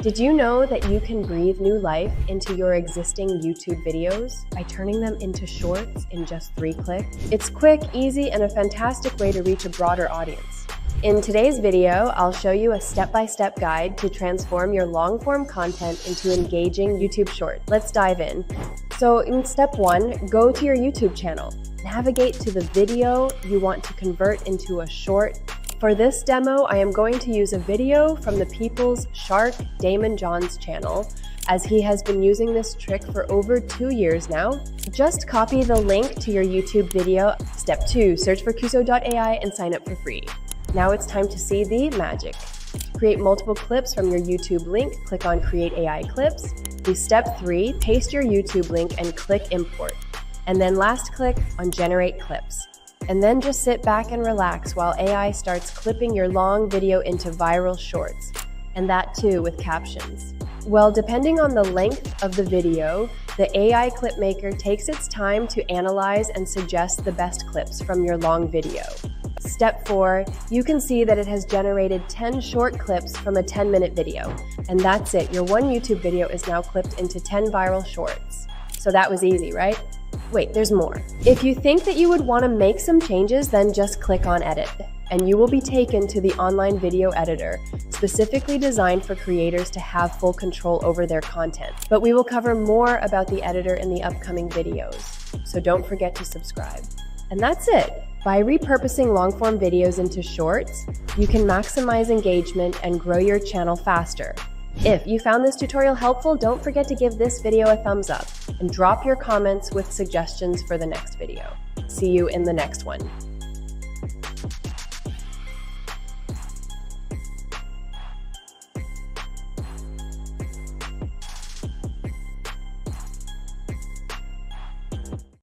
Did you know that you can breathe new life into your existing YouTube videos by turning them into shorts in just 3 clicks? It's quick, easy, and a fantastic way to reach a broader audience. In today's video, I'll show you a step-by-step guide to transform your long-form content into engaging YouTube shorts. Let's dive in. So in step 1, go to your YouTube channel. Navigate to the video you want to convert into a short. For this demo, I am going to use a video from the People's Shark Damon John's channel, as he has been using this trick for over 2 years now. Just copy the link to your YouTube video. Step 2, search for quso.ai and sign up for free. Now it's time to see the magic. To create multiple clips from your YouTube link, click on Create AI Clips. Do step 3, paste your YouTube link and click Import. And then last click on Generate Clips. And then just sit back and relax while AI starts clipping your long video into viral shorts, and that too with captions. Well, depending on the length of the video, the AI clip maker takes its time to analyze and suggest the best clips from your long video. Step 4, you can see that it has generated 10 short clips from a 10-minute video. And that's it, your one YouTube video is now clipped into 10 viral shorts. So that was easy, right? Wait, there's more. If you think that you would want to make some changes, then just click on Edit, and you will be taken to the online video editor, specifically designed for creators to have full control over their content. But we will cover more about the editor in the upcoming videos, so don't forget to subscribe. And that's it. By repurposing long-form videos into shorts, you can maximize engagement and grow your channel faster. If you found this tutorial helpful, don't forget to give this video a thumbs up and drop your comments with suggestions for the next video. See you in the next one.